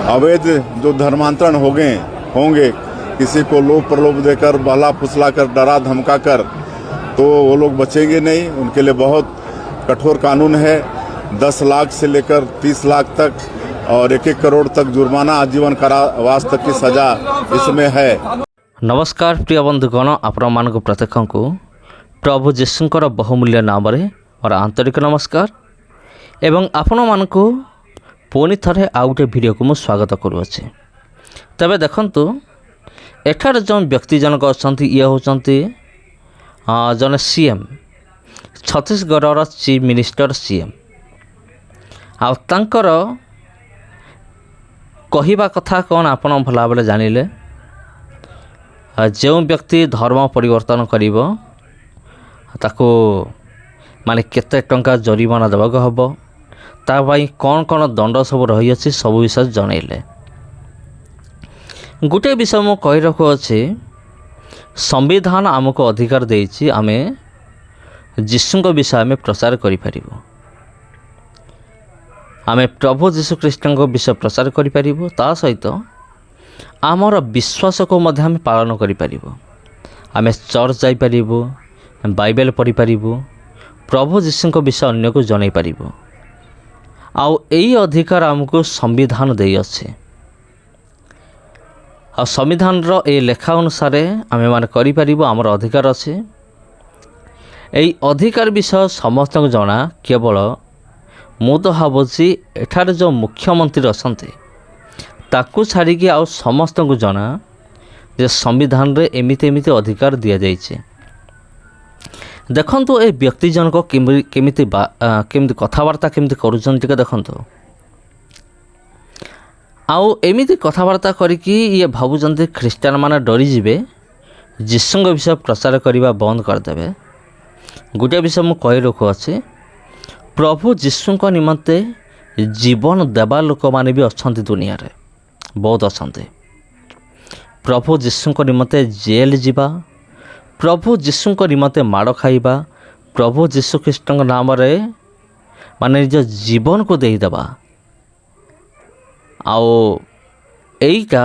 अवैध जो धर्मांतरण होंगे किसी को लोभ प्रलोभ देकर बहला फुसला कर डरा धमका कर, तो वो लोग बचेंगे नहीं। उनके लिए बहुत कठोर कानून है, 10 लाख से लेकर 30 लाख तक और 1-1 करोड़ तक जुर्माना, आजीवन कारावास तक की सजा इसमें है। नमस्कार प्रिय बंधुगण, आपण मानक प्रत्येक को प्रभु जीशुंकर बहुमूल्य नाम और आंतरिक नमस्कार एवं आपण मानक पुणी थे आउ गोटे वीडियो को मुझे स्वागत करुँचे। तेरे देखु एठार जो व्यक्ति जनक अच्छा ये होती जने CM, Chhattisgarh chief minister CM. Anchor कहवा कथा कौन आप भला भाव जानिले, जो व्यक्ति धर्म परिवर्तन करिवो ताको माने केते टंका जरिमाना देवाक हबो, तापाई कौन कौन दंड सब रही अच्छी सब विषय जनइले। गोटे विषय मु कही रखु अच्छे, संविधान आमको अधिकार देइछि आमे जीशुंक विषय आमे प्रचार करिपारिबो, आमे प्रभु जीशु ख्रीष्टଙ୍କ विषय प्रचार करिपारिबो। ता सहित आमर विश्वास को मध्य आमे पालन करिपारिबो। आमे चर्च जाई पारिबो, बाइबल पढ़ी पारिबो, प्रभु जीशुंक विषय अन्य को जनै पारिबो। आउ एई अधिकार आमको संविधान देइ अछि। आ संविधान रो ए लेखा अनुसार आमे माने करि पारिबो, आमर अधिकार अछि। एई अधिकार विषय समस्त को जना, केवल मु तो भावुछि एठार जो मुख्यमंत्री असंते ताकू छाड़ी कि आउ समस्त को जना जे संविधान रे एमिति एमिति अधिकार दिया जाइछे। देखंतु ए व्यक्ति जनक केमिति कथबार्ता केमिति करूछन टिके देखंतु। आउ एमिति कथबार्ता करिकि ये भाबुचंती ख्रीस्टान माने डरी जिवे, जीशुंक विषय प्रचार करिबा बंद करदेबे। गोटे विषय मु कहि रखु अछि, प्रभु जीशुंक निमंते जीवन देवा लोक माने भी अछंती, दुनिया रे बहुत अछंती। प्रभु जीशुंक निमंते जेल जिबा, प्रभु जीशुंक निमंते माड़ खाइबा, प्रभु जीशु ख्रीष्टଙ୍କ नाम रे माने निज जीवन को देई देबा, आओ एइटा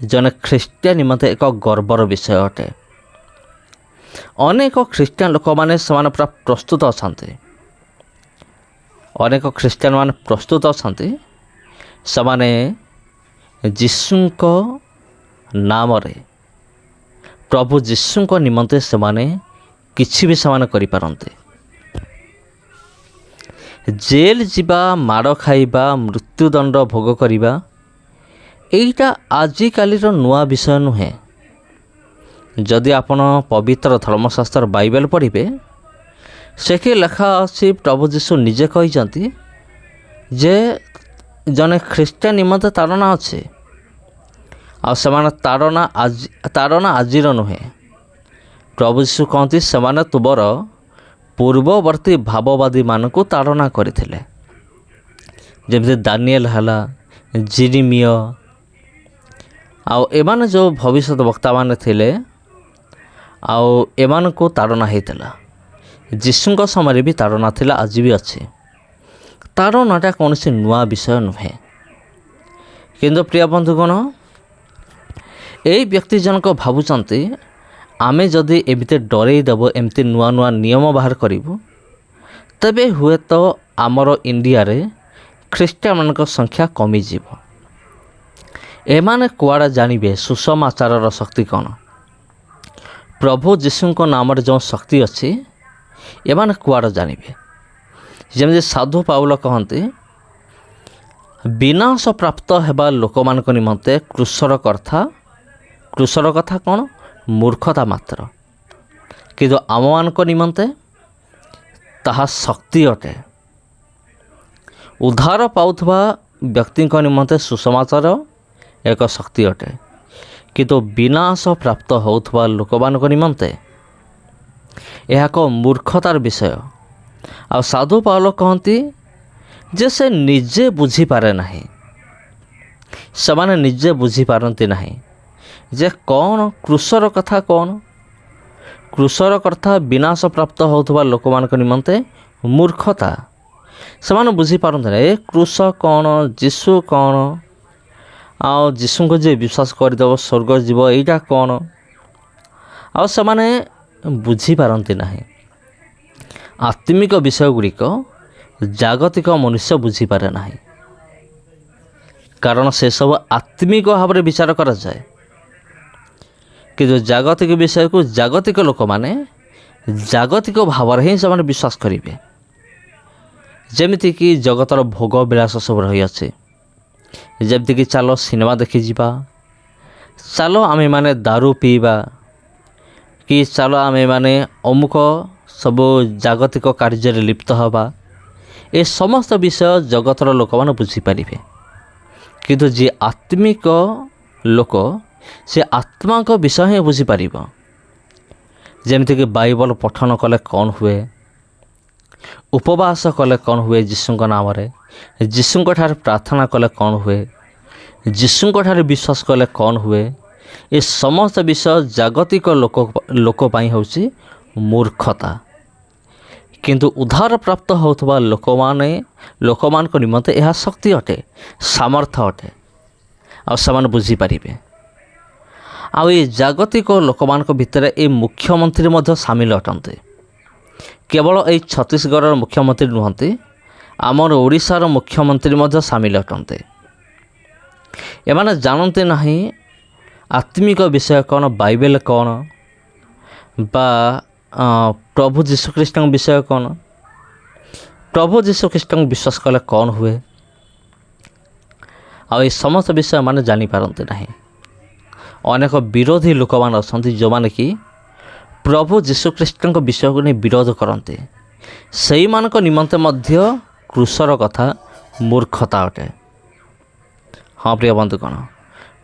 जने ख्रीस्टियान निमंते एक गर्वर विषय अटे। अनेक ख्रीस्टियान लोक माने समान पूरा प्रस्तुत अछंती, अनेक ख्रीस्टियान माने प्रस्तुत अछंती, समाने जीशुंक नाम रे प्रभु जीशुंक निमंते समाने किछि भी समान करि पारंते। जेल जिबा, माड़ खाइबा, मृत्युदंड भोग करिबा, एइटा आजिकालीर नुआ विषय नुहे। जदि आपण पवित्र धर्मशास्त्र बाइबल पढ़िबे, सेठी लेखा अछि प्रभु जीशु निजे कहिसंती जे जने ख्रीस्टियान निमंते ताड़ना अच्छे, आ सेमाने ताड़ना आजिर नुहे। प्रभु जीशु कहती सेमाने तुबर पूर्ववर्ती भाववादी मानकु ताड़ना करथिले, जेमति दानिएल हला, जिरिमिया, आउ एमाने जो भविष्यत वक्ता माने थिले, आउ एमान को ताड़ना हेतला। जीशुंक समय भी ताड़ना थिला, आज भी अच्छे। ताड़नाटा कौन से नुआ विषय नुहे। किंतु प्रिय बंधुगण, ए व्यक्ति जनक भाबुचंती आमे जदि एमिते डरेई देबो, एमती नुआ नुआ नियम बाहर करिबो, तबे हुए तो आमर इंडिया रे ख्रीस्टियान मानक संख्या कमी जीवो। एमाने कुआड़ा जानिबे सुसमाचार शक्ति कौन, प्रभु जीशुंक नाम रे जो शक्ति अच्छी एमाने कुआड़ा जानिबे। जेमति साधु पाउल कहते, विनाश प्राप्त हेबा लोक मानक निमंते क्रूसर कथा कौन, मूर्खता मात्र, किंतु आम मानक निमंते ताहा शक्ति अटे। उद्धार पाउथबा व्यक्ति निमंते सुसमाचार एक शक्ति अटे, किंतु विनाश प्राप्त होउथबा लोक मानक निमंते यह एक मूर्खतार विषय। आ साधु पाउल कहती जे से निजे बुझी पारे नहीं, समाने निजे बुझी पारती नहीं जे कौन क्रूसर कथा कौन, क्रूसर कथा विनाश प्राप्त होउथबा लोक मानक निमंते मूर्खता। ସେମାନେ ବୁଝିପାରନ୍ତି ନା ଏ କ୍ରୁଶ କ'ଣ, ଯୀଶୁ କ'ଣ। ଆଉ ଯୀଶୁଙ୍କୁ ଯିଏ ବିଶ୍ୱାସ କରିଦେବ ସ୍ୱର୍ଗ ଯିବ, ଏଇଟା କ'ଣ? ଆଉ ସେମାନେ ବୁଝିପାରନ୍ତି ନାହିଁ। ଆତ୍ମିକ ବିଷୟଗୁଡ଼ିକ ଜାଗତିକ ମନୁଷ୍ୟ ବୁଝିପାରେ ନାହିଁ, କାରଣ ସେସବୁ ଆତ୍ମିକ ଭାବରେ ବିଚାର କରାଯାଏ। କିନ୍ତୁ ଜାଗତିକ ବିଷୟକୁ ଜାଗତିକ ଲୋକମାନେ ଜାଗତିକ ଭାବରେ ହିଁ ସେମାନେ ବିଶ୍ୱାସ କରିବେ। ଯେମିତିକି ଜଗତର ଭୋଗ ବିଳାସ ସବୁ ରହିଅଛି। ଯେମିତିକି ଚାଲ ସିନେମା ଦେଖିଯିବା, ଚାଲ ଆମେମାନେ ଦାରୁ ପିଇବା, କି ଚାଲ ଆମେମାନେ ଅମୁକ ସବୁ ଜାଗତିକ କାର୍ଯ୍ୟରେ ଲିପ୍ତ ହେବା। ଏ ସମସ୍ତ ବିଷୟ ଜଗତର ଲୋକମାନେ ବୁଝିପାରିବେ। କିନ୍ତୁ ଯିଏ ଆତ୍ମିକ ଲୋକ ସେ ଆତ୍ମାଙ୍କ ବିଷୟ ହିଁ ବୁଝିପାରିବ। ଯେମିତିକି ବାଇବଲ ପଠନ କଲେ କ'ଣ ହୁଏ, ଉପବାସ କଲେ କ'ଣ ହୁଏ ଯୀଶୁଙ୍କ ନାମରେ, ଯୀଶୁଙ୍କଠାରେ ପ୍ରାର୍ଥନା କଲେ କ'ଣ ହୁଏ, ଯୀଶୁଙ୍କଠାରେ ବିଶ୍ୱାସ କଲେ କ'ଣ ହୁଏ। ଏ ସମସ୍ତ ବିଷୟ ଜାଗତିକ ଲୋକ ପାଇଁ ହେଉଛି ମୂର୍ଖତା। କିନ୍ତୁ ଉଦ୍ଧାରପ୍ରାପ୍ତ ହେଉଥିବା ଲୋକମାନଙ୍କ ନିମନ୍ତେ ଏହା ଶକ୍ତି ଅଟେ, ସାମର୍ଥ୍ୟ ଅଟେ, ଆଉ ସେମାନେ ବୁଝିପାରିବେ। ଆଉ ଏ ଜାଗତିକ ଲୋକମାନଙ୍କ ଭିତରେ ଏ ମୁଖ୍ୟମନ୍ତ୍ରୀ ମଧ୍ୟ ସାମିଲ ଅଟନ୍ତି। କେବଳ ଏଇ ଛତିଶଗଡ଼ର ମୁଖ୍ୟମନ୍ତ୍ରୀ ନୁହନ୍ତି, ଆମର ଓଡ଼ିଶାର ମୁଖ୍ୟମନ୍ତ୍ରୀ ମଧ୍ୟ ସାମିଲ ଅଟନ୍ତି। ଏମାନେ ଜାଣନ୍ତି ନାହିଁ ଆତ୍ମିକ ବିଷୟ କ'ଣ, ବାଇବେଲ କ'ଣ, ବା ପ୍ରଭୁ ଯୀଶୁଖ୍ରୀଷ୍ଟଙ୍କ ବିଷୟ କ'ଣ, ପ୍ରଭୁ ଯୀଶୁଖ୍ରୀଷ୍ଟଙ୍କୁ ବିଶ୍ୱାସ କଲେ କ'ଣ ହୁଏ। ଆଉ ଏ ସମସ୍ତ ବିଷୟ ଏମାନେ ଜାଣିପାରନ୍ତି ନାହିଁ। ଅନେକ ବିରୋଧୀ ଲୋକମାନେ ଅଛନ୍ତି ଯେଉଁମାନେ କି ପ୍ରଭୁ ଯୀଶୁଖ୍ରୀଷ୍ଟଙ୍କ ବିଷୟକୁ ନେଇ ବିରୋଧ କରନ୍ତି। ସେଇମାନଙ୍କ ନିମନ୍ତେ ମଧ୍ୟ କ୍ରୁଶର କଥା ମୂର୍ଖତା ଅଟେ। ହଁ ପ୍ରିୟ ବନ୍ଧୁଗଣ,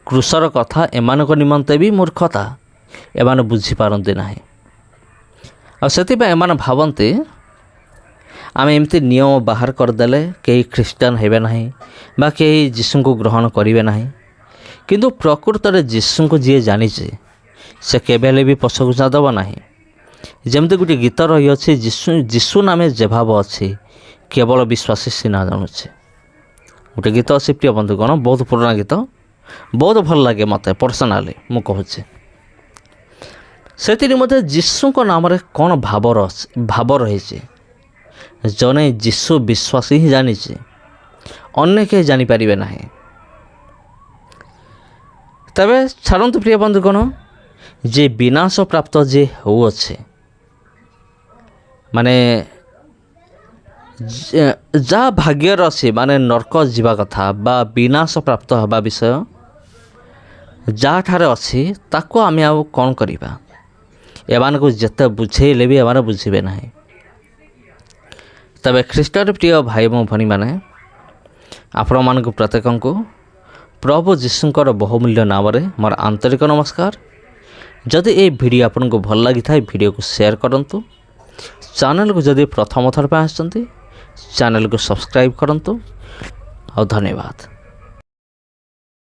କ୍ରୁଶର କଥା ଏମାନଙ୍କ ନିମନ୍ତେ ବି ମୂର୍ଖତା। ଏମାନେ ବୁଝିପାରନ୍ତି ନାହିଁ। ଆଉ ସେଥିପାଇଁ ଏମାନେ ଭାବନ୍ତି ଆମେ ଏମିତି ନିୟମ ବାହାର କରିଦେଲେ କେହି ଖ୍ରୀଷ୍ଟିଆନ ହେବେ ନାହିଁ ବା କେହି ଯୀଶୁଙ୍କୁ ଗ୍ରହଣ କରିବେ ନାହିଁ। କିନ୍ତୁ ପ୍ରକୃତରେ ଯୀଶୁଙ୍କୁ ଯିଏ ଜାଣିଛି ସେ କେବେ ହେଲେ ବି ପଛଘୁଞ୍ଚା ଦେବ ନାହିଁ। ଯେମିତି ଗୋଟିଏ ଗୀତ ରହିଅଛି, ଯୀଶୁ ନାମେ ଯେ ଭାବ ଅଛି କେବଳ ବିଶ୍ୱାସୀ ସିନା ଜାଣୁଛି। ଗୋଟେ ଗୀତ ଅଛି ପ୍ରିୟ ବନ୍ଧୁଗଣ, ବହୁତ ପୁରୁଣା ଗୀତ, ବହୁତ ଭଲ ଲାଗେ ମୋତେ ପର୍ସନାଲି, ମୁଁ କହୁଛି। ସେଥିରେ ମଧ୍ୟ ଯୀଶୁଙ୍କ ନାମରେ କ'ଣ ଭାବ ରହିଛି। ଜଣେ ଯୀଶୁ ବିଶ୍ୱାସୀ ହିଁ ଜାଣିଛି, ଅନ୍ୟ କେହି ଜାଣିପାରିବେ ନାହିଁ। ତେବେ ଛାଡ଼ନ୍ତୁ ପ୍ରିୟ ବନ୍ଧୁଗଣ, ଯେ ବିନାଶ ପ୍ରାପ୍ତ ଯିଏ ହେଉଅଛି, ମାନେ ଯାହା ଭାଗ୍ୟରେ ଅଛି, ମାନେ ନର୍କ ଯିବା କଥା ବା ବିନାଶ ପ୍ରାପ୍ତ ହେବା ବିଷୟ ଯାହାଠାରେ ଅଛି, ତାକୁ ଆମେ ଆଉ କ'ଣ କରିବା? ଏମାନଙ୍କୁ ଯେତେ ବୁଝେଇଲେ ବି ଏମାନେ ବୁଝିବେ ନାହିଁ। ତେବେ ଖ୍ରୀଷ୍ଟରେ ପ୍ରିୟ ଭାଇ ଏବଂ ଭଉଣୀମାନେ, ଆପଣମାନଙ୍କୁ ପ୍ରତ୍ୟେକଙ୍କୁ ପ୍ରଭୁ ଯୀଶୁଙ୍କର ବହୁମୂଲ୍ୟ ନାମରେ ମୋର ଆନ୍ତରିକ ନମସ୍କାର। ଯଦି এই ଭିଡ଼ିଓ ଆପଣଙ୍କୁ ଭଲ ଲାଗିଥାଏ ଭିଡ଼ିଓକୁ ସେୟାର କରନ୍ତୁ। ଚ୍ୟାନେଲକୁ ଯଦି ପ୍ରଥମ ଥର ପାଇଁ ଆସିଛନ୍ତି ଚ୍ୟାନେଲକୁ ସବସ୍କ୍ରାଇବ୍ କରନ୍ତୁ। ଆଉ ଧନ୍ୟବାଦ।